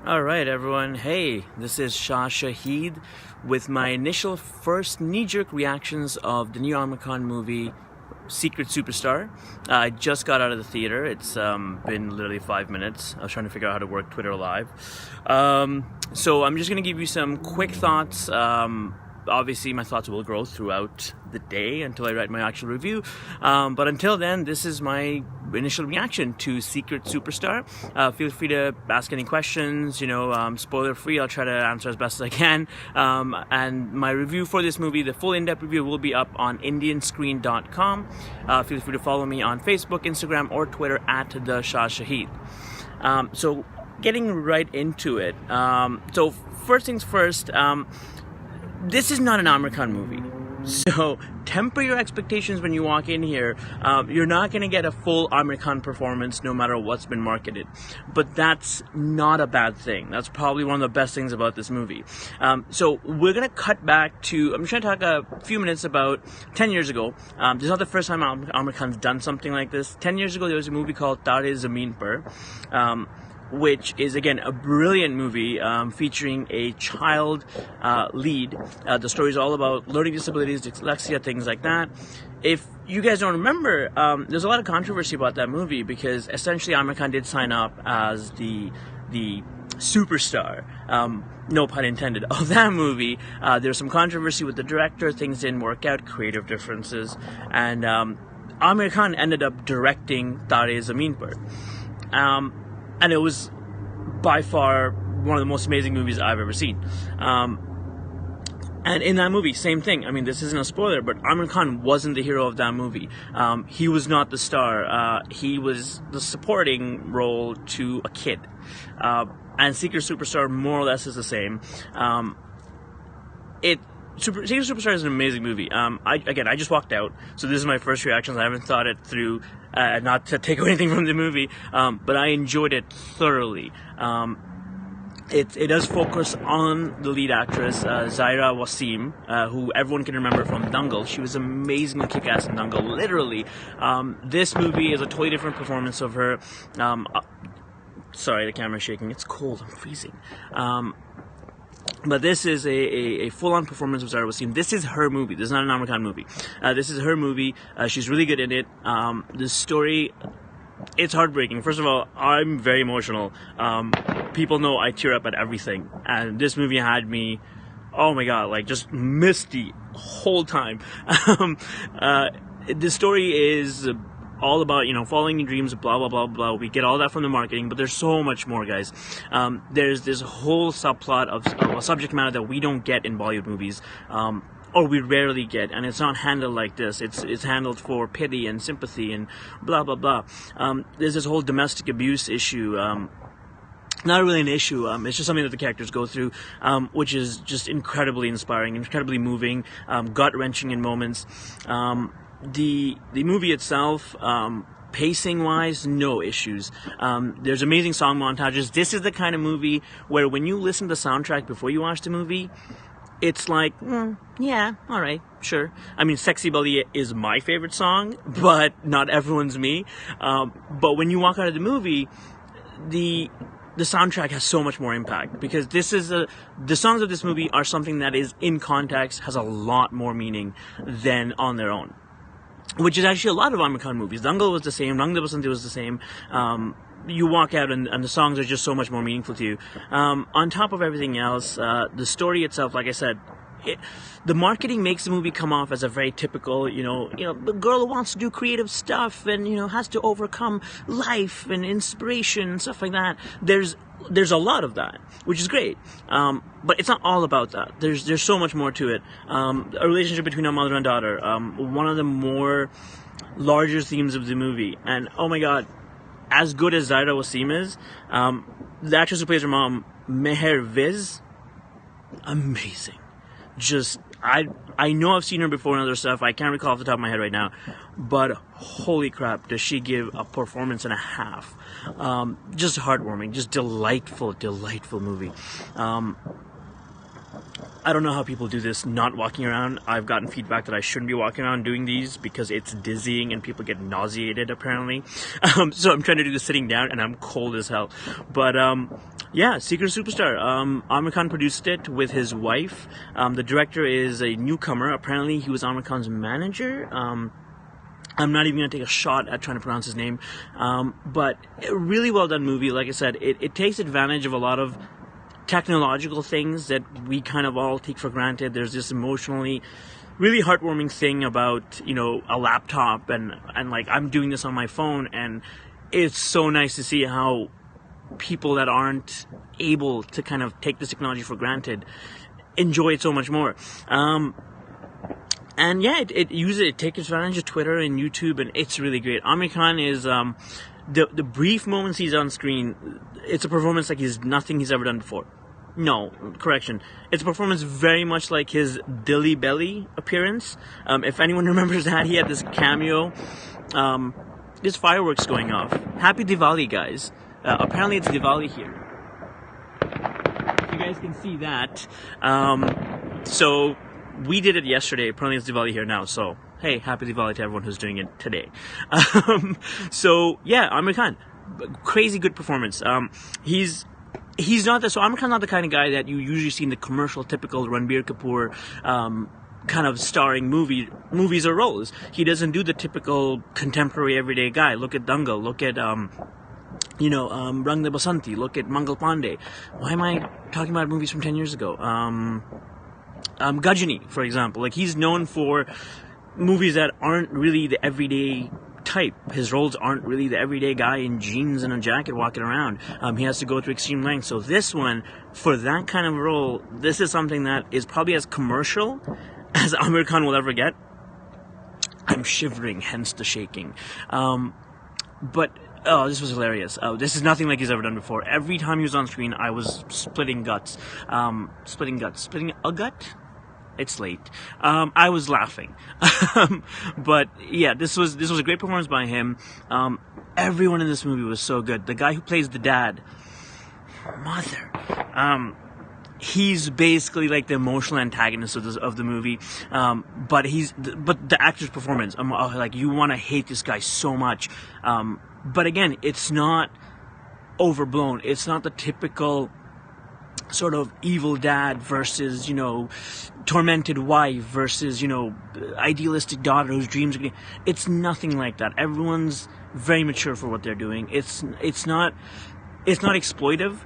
Alright everyone, hey, this is Shah Shahid with my initial first knee-jerk reactions of the new Aamir Khan movie, Secret Superstar. I just got out of the theater. It's been literally 5 minutes. I was trying to figure out how to work Twitter Live. So I'm just going to give you some quick thoughts. Obviously, my thoughts will grow throughout the day until I write my actual review. But until then, this is my initial reaction to Secret Superstar. Feel free to ask any questions, spoiler free. I'll try to answer as best as I can. And my review for this movie, the full in-depth review, will be up on indianscreen.com. Feel free to follow me on Facebook, Instagram, or Twitter at the Shah Shahid. So getting right into it. So first things first, this is not an Aamir Khan movie. So temper your expectations when you walk in here. You're not going to get a full Aamir Khan performance no matter what's been marketed. But that's not a bad thing. That's probably one of the best things about this movie. So we're going to cut back to, I'm trying to talk a few minutes about 10 years ago. This is not the first time Aamir Khan's done something like this. 10 years ago there was a movie called Tare Zameen Par. Which is, again, a brilliant movie featuring a child lead. The story is all about learning disabilities, dyslexia, things like that. If you guys don't remember, there's a lot of controversy about that movie because essentially Aamir Khan did sign up as the superstar, no pun intended, of that movie. There was some controversy with the director, things didn't work out, creative differences, and Aamir Khan ended up directing Tare Zameen Par. And it was by far one of the most amazing movies I've ever seen. And in that movie, same thing. I mean, this isn't a spoiler, but Aamir Khan wasn't the hero of that movie. He was not the star. He was the supporting role to a kid. And Secret Superstar more or less is the same. Secret Superstar is an amazing movie. I just walked out, so this is my first reactions. I haven't thought it through, not to take anything from the movie, but I enjoyed it thoroughly. It does focus on the lead actress, Zaira Wasim, who everyone can remember from Dangal. She was amazingly kick-ass in Dangal, literally. This movie is a totally different performance of her. Sorry, the camera's shaking. It's cold. I'm freezing. But this is a full-on performance of Zaira Wasim. This is her movie. This is not an Aamir Khan movie. This is her movie. She's really good in it. The story, it's heartbreaking. First of all, I'm very emotional. People know I tear up at everything. And this movie had me, oh my god, like just misty whole time. The story is all about, following your dreams, blah, blah, blah, blah. We get all that from the marketing, but there's so much more, guys. There's this whole subplot of a subject matter that we don't get in Bollywood movies, or we rarely get, and it's not handled like this. It's handled for pity and sympathy and blah, blah, blah. There's this whole domestic abuse issue. Not really an issue, it's just something that the characters go through, which is just incredibly inspiring, incredibly moving, gut-wrenching in moments. The movie itself, pacing-wise, no issues. There's amazing song montages. This is the kind of movie where when you listen to the soundtrack before you watch the movie, it's like, yeah, alright, sure. I mean, Sexy Belly is my favorite song, but not everyone's me. But when you walk out of the movie, the soundtrack has so much more impact because the songs of this movie are something that is in context, has a lot more meaning than on their own. Which is actually a lot of Aamir Khan movies. Dangal was the same, Rang De Basanti was the same. You walk out and the songs are just so much more meaningful to you. On top of everything else, the story itself, like I said, the marketing makes the movie come off as a very typical, the girl who wants to do creative stuff and, has to overcome life and inspiration and stuff like that. There's a lot of that, which is great. But it's not all about that. There's so much more to it. A relationship between a mother and daughter, one of the more larger themes of the movie. And oh my god, as good as Zaira Wasim is, the actress who plays her mom, Meher Viz, amazing. Just, I know I've seen her before in other stuff. I can't recall off the top of my head right now. But holy crap, does she give a performance and a half. Just heartwarming, just delightful, delightful movie. I don't know how people do this not walking around. I've gotten feedback that I shouldn't be walking around doing these because it's dizzying and people get nauseated apparently. So I'm trying to do this sitting down and I'm cold as hell. But Yeah, Secret Superstar. Aamir Khan produced it with his wife. The director is a newcomer. Apparently, he was Aamir Khan's manager. I'm not even going to take a shot at trying to pronounce his name. But a really well done movie. Like I said, it takes advantage of a lot of technological things that we kind of all take for granted. There's this emotionally really heartwarming thing about, a laptop and like I'm doing this on my phone, and it's so nice to see how people that aren't able to kind of take this technology for granted enjoy it so much more. And yeah, it takes advantage of Twitter and YouTube, and it's really great. Aamir Khan is the brief moments he's on screen, it's a performance like nothing he's ever done before. No, correction. It's a performance very much like his Dilly Belly appearance. If anyone remembers that, he had this cameo. There's fireworks going off. Happy Diwali, guys. Apparently it's Diwali here. You guys can see that. So we did it yesterday. Apparently it's Diwali here now. So hey, happy Diwali to everyone who's doing it today. So yeah, Aamir Khan, crazy good performance. He's not so Aamir Khan's not the kind of guy that you usually see in the commercial, typical Ranbir Kapoor kind of starring movies or roles. He doesn't do the typical contemporary everyday guy. Look at Dangal. Look at Rang De Basanti. Look at Mangal Pandey. Why am I talking about movies from 10 years ago? Gajini, for example. Like, he's known for movies that aren't really the everyday type. His roles aren't really the everyday guy in jeans and a jacket walking around. He has to go through extreme lengths. So this one, for that kind of role, this is something that is probably as commercial as Aamir Khan will ever get. I'm shivering, hence the shaking. But this was hilarious. This is nothing like he's ever done before. Every time he was on screen, I was splitting guts. Splitting a gut? It's late. I was laughing. But yeah, this was a great performance by him. Everyone in this movie was so good. The guy who plays the dad, he's basically like the emotional antagonist of the movie. But the actor's performance, like, you want to hate this guy so much. But again, it's not overblown. It's not the typical sort of evil dad versus, tormented wife versus, idealistic daughter whose dreams are... It's nothing like that. Everyone's very mature for what they're doing. It's not exploitive.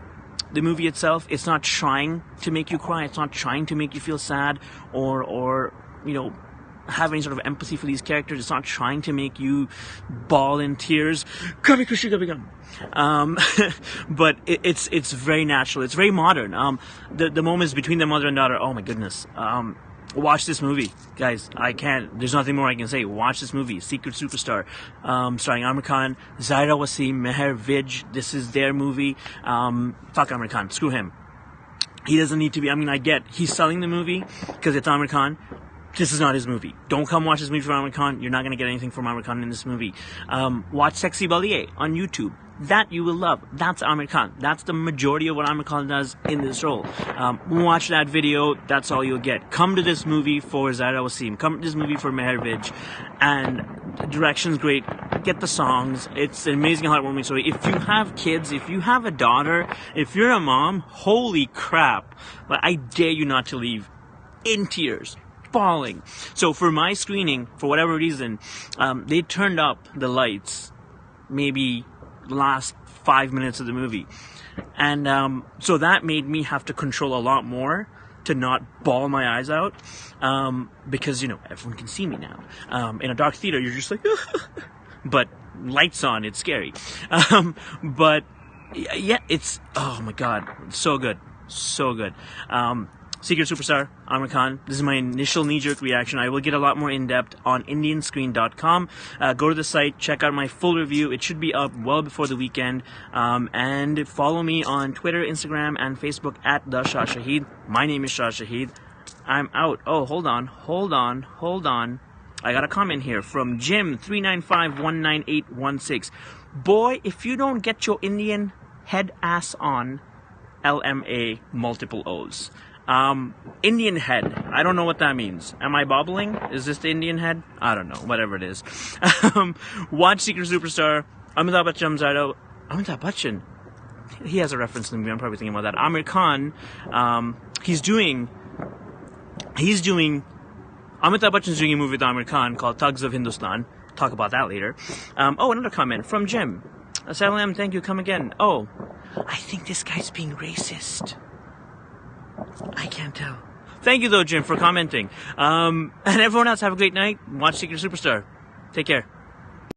The movie itself, it's not trying to make you cry. It's not trying to make you feel sad or have any sort of empathy for these characters. It's not trying to make you bawl in tears. But it's very natural. It's very modern. The moments between the mother and daughter, oh my goodness. Watch this movie, guys. There's nothing more I can say. Watch this movie, Secret Superstar, starring Aamir Khan, Zaira, Wasik, Meher, Vij. This is their movie. Fuck Aamir Khan. Screw him. He doesn't need to be. I get he's selling the movie because it's Aamir Khan. This is not his movie. Don't come watch this movie for Aamir Khan. You're not going to get anything from Aamir Khan in this movie. Watch Sexy Baliye on YouTube. That you will love. That's Aamir Khan. That's the majority of what Aamir Khan does in this role. Watch that video. That's all you'll get. Come to this movie for Zaira Wasim. Come to this movie for Meher Vij. And the direction's great. Get the songs. It's an amazing heartwarming story. If you have kids, if you have a daughter, if you're a mom, holy crap. But I dare you not to leave in tears. Falling. So for my screening, for whatever reason, they turned up the lights maybe the last 5 minutes of the movie, and so that made me have to control a lot more to not bawl my eyes out, because everyone can see me now. In a dark theater, you're just like but lights on, it's scary. But yeah, it's, oh my god, so good. Secret Superstar, Aamir Khan. This is my initial knee-jerk reaction. I will get a lot more in-depth on indianscreen.com. Go to the site, check out my full review. It should be up well before the weekend. And follow me on Twitter, Instagram, and Facebook at The Shah Shahid. My name is Shah Shahid. I'm out. Oh, hold on. I got a comment here from Jim39519816. Boy, if you don't get your Indian head ass on, LMA multiple O's. Indian head. I don't know what that means. Am I bobbling? Is this the Indian head? I don't know. Whatever it is. Watch Secret Superstar. Amitabh Bachchan. he has a reference to the movie. I'm probably thinking about that. Aamir Khan, he's doing Amitabh Bachchan's doing a movie with Aamir Khan called Thugs of Hindustan. Talk about that later. Another comment from Jim. Salam, thank you. Come again. Oh, I think this guy's being racist. I can't tell. Thank you though, Jim, for commenting. And everyone else, have a great night. Watch Secret Superstar. Take care.